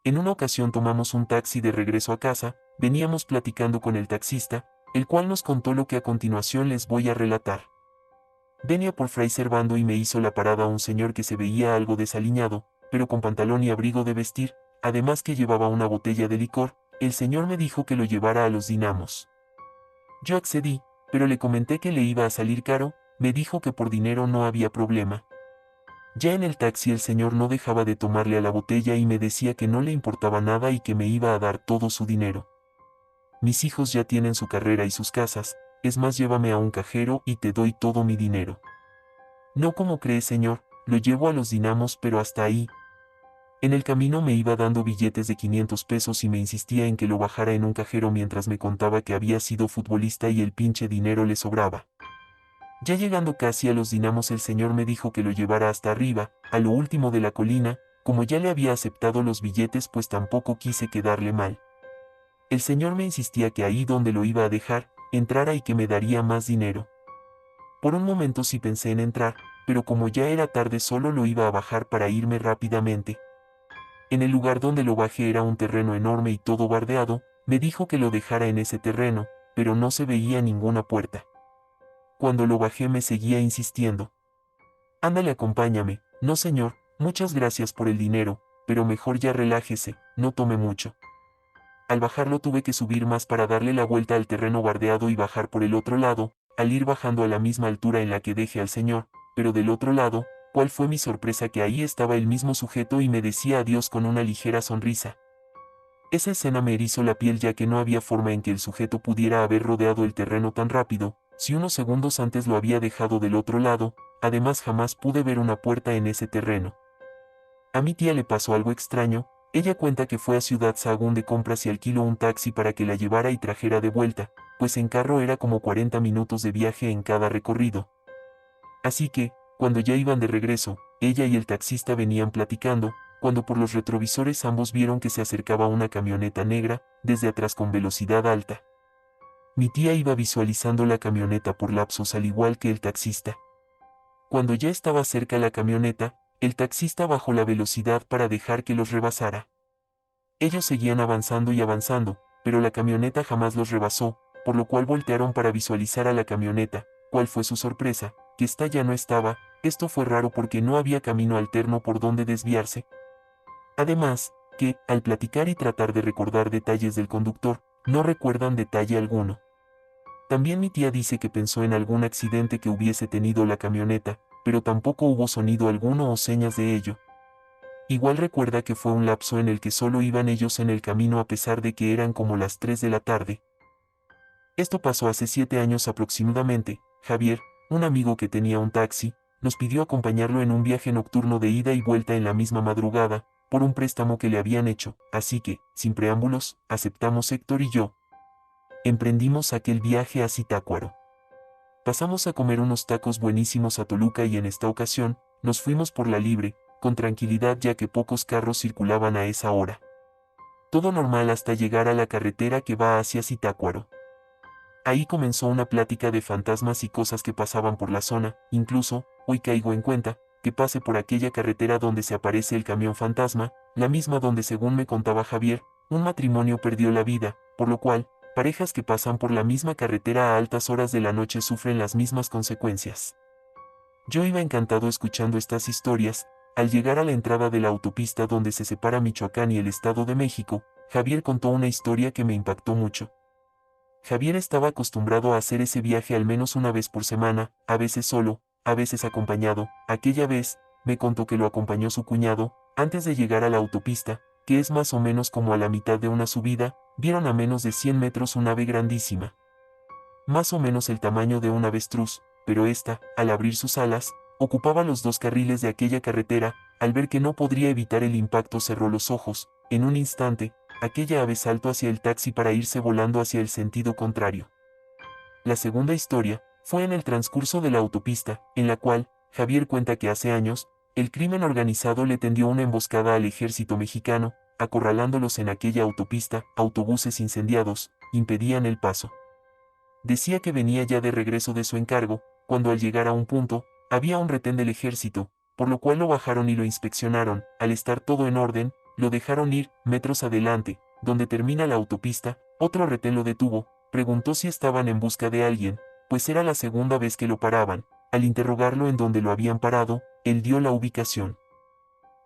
En una ocasión tomamos un taxi de regreso a casa, veníamos platicando con el taxista, el cual nos contó lo que a continuación les voy a relatar. Venía por Fray Servando y me hizo la parada un señor que se veía algo desaliñado, pero con pantalón y abrigo de vestir, además que llevaba una botella de licor. El señor me dijo que lo llevara a los Dinamos. Yo accedí, pero le comenté que le iba a salir caro. Me dijo que por dinero no había problema. Ya en el taxi el señor no dejaba de tomarle a la botella y me decía que no le importaba nada y que me iba a dar todo su dinero. Mis hijos ya tienen su carrera y sus casas, es más, llévame a un cajero y te doy todo mi dinero. No, como cree, señor, lo llevo a los Dinamos, pero hasta ahí. En el camino me iba dando billetes de 500 pesos y me insistía en que lo bajara en un cajero mientras me contaba que había sido futbolista y el pinche dinero le sobraba. Ya llegando casi a los Dinamos el señor me dijo que lo llevara hasta arriba, a lo último de la colina. Como ya le había aceptado los billetes, pues tampoco quise quedarle mal. El señor me insistía que ahí donde lo iba a dejar, entrara y que me daría más dinero. Por un momento sí pensé en entrar, pero como ya era tarde solo lo iba a bajar para irme rápidamente. En el lugar donde lo bajé era un terreno enorme y todo bardeado. Me dijo que lo dejara en ese terreno, pero no se veía ninguna puerta. Cuando lo bajé me seguía insistiendo. Ándale, acompáñame. No, señor, muchas gracias por el dinero, pero mejor ya relájese, no tome mucho. Al bajarlo tuve que subir más para darle la vuelta al terreno bardeado y bajar por el otro lado. Al ir bajando a la misma altura en la que dejé al señor, pero del otro lado, ¿cuál fue mi sorpresa? Que ahí estaba el mismo sujeto y me decía adiós con una ligera sonrisa. Esa escena me erizó la piel, ya que no había forma en que el sujeto pudiera haber rodeado el terreno tan rápido, si unos segundos antes lo había dejado del otro lado. Además, jamás pude ver una puerta en ese terreno. A mi tía le pasó algo extraño. Ella cuenta que fue a Ciudad Sahagún de compras y alquiló un taxi para que la llevara y trajera de vuelta, pues en carro era como 40 minutos de viaje en cada recorrido. Así que, cuando ya iban de regreso, ella y el taxista venían platicando, cuando por los retrovisores ambos vieron que se acercaba una camioneta negra, desde atrás con velocidad alta. Mi tía iba visualizando la camioneta por lapsos al igual que el taxista. Cuando ya estaba cerca la camioneta, el taxista bajó la velocidad para dejar que los rebasara. Ellos seguían avanzando y avanzando, pero la camioneta jamás los rebasó, por lo cual voltearon para visualizar a la camioneta. ¿Cuál fue su sorpresa? Que ésta ya no estaba. Esto fue raro porque no había camino alterno por donde desviarse. Además, que, al platicar y tratar de recordar detalles del conductor, no recuerdan detalle alguno. También mi tía dice que pensó en algún accidente que hubiese tenido la camioneta, pero tampoco hubo sonido alguno o señas de ello. Igual recuerda que fue un lapso en el que solo iban ellos en el camino a pesar de que eran como las 3 de la tarde. Esto pasó hace 7 años aproximadamente. Javier, un amigo que tenía un taxi, nos pidió acompañarlo en un viaje nocturno de ida y vuelta en la misma madrugada, por un préstamo que le habían hecho, así que, sin preámbulos, aceptamos Héctor y yo. Emprendimos aquel viaje a Zitácuaro. Pasamos a comer unos tacos buenísimos a Toluca y en esta ocasión, nos fuimos por la libre, con tranquilidad ya que pocos carros circulaban a esa hora. Todo normal hasta llegar a la carretera que va hacia Zitácuaro. Ahí comenzó una plática de fantasmas y cosas que pasaban por la zona. Incluso, hoy caigo en cuenta, que pasé por aquella carretera donde se aparece el camión fantasma, la misma donde, según me contaba Javier, un matrimonio perdió la vida, por lo cual, parejas que pasan por la misma carretera a altas horas de la noche sufren las mismas consecuencias. Yo iba encantado escuchando estas historias. Al llegar a la entrada de la autopista donde se separa Michoacán y el Estado de México, Javier contó una historia que me impactó mucho. Javier estaba acostumbrado a hacer ese viaje al menos una vez por semana, a veces solo, a veces acompañado. Aquella vez, me contó que lo acompañó su cuñado. Antes de llegar a la autopista, que es más o menos como a la mitad de una subida, vieron a menos de 100 metros un ave grandísima. Más o menos el tamaño de un avestruz, pero esta, al abrir sus alas, ocupaba los 2 carriles de aquella carretera. Al ver que no podría evitar el impacto cerró los ojos. En un instante, aquella ave saltó hacia el taxi para irse volando hacia el sentido contrario. La segunda historia fue en el transcurso de la autopista, en la cual, Javier cuenta que hace años, el crimen organizado le tendió una emboscada al ejército mexicano, acorralándolos en aquella autopista. Autobuses incendiados impedían el paso. Decía que venía ya de regreso de su encargo, cuando al llegar a un punto, había un retén del ejército, por lo cual lo bajaron y lo inspeccionaron. Al estar todo en orden, lo dejaron ir, metros adelante, donde termina la autopista, otro retén lo detuvo, preguntó si estaban en busca de alguien, pues era la segunda vez que lo paraban. Al interrogarlo en donde lo habían parado, él dio la ubicación.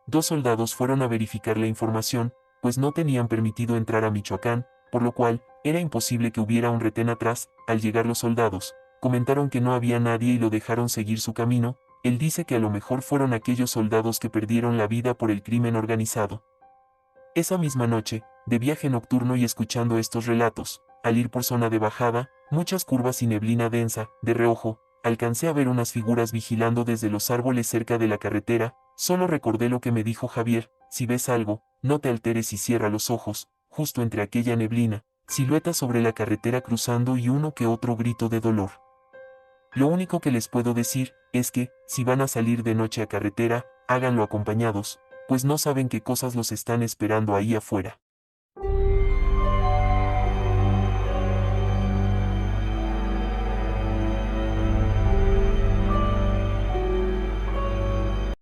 2 soldados fueron a verificar la información, pues no tenían permitido entrar a Michoacán, por lo cual, era imposible que hubiera un retén atrás. Al llegar los soldados, comentaron que no había nadie y lo dejaron seguir su camino. Él dice que a lo mejor fueron aquellos soldados que perdieron la vida por el crimen organizado. Esa misma noche, de viaje nocturno y escuchando estos relatos, al ir por zona de bajada, muchas curvas y neblina densa, de reojo, alcancé a ver unas figuras vigilando desde los árboles cerca de la carretera. Solo recordé lo que me dijo Javier: si ves algo, no te alteres y cierra los ojos. Justo entre aquella neblina, siluetas sobre la carretera cruzando y uno que otro grito de dolor. Lo único que les puedo decir es que, si van a salir de noche a carretera, háganlo acompañados, pues no saben qué cosas los están esperando ahí afuera.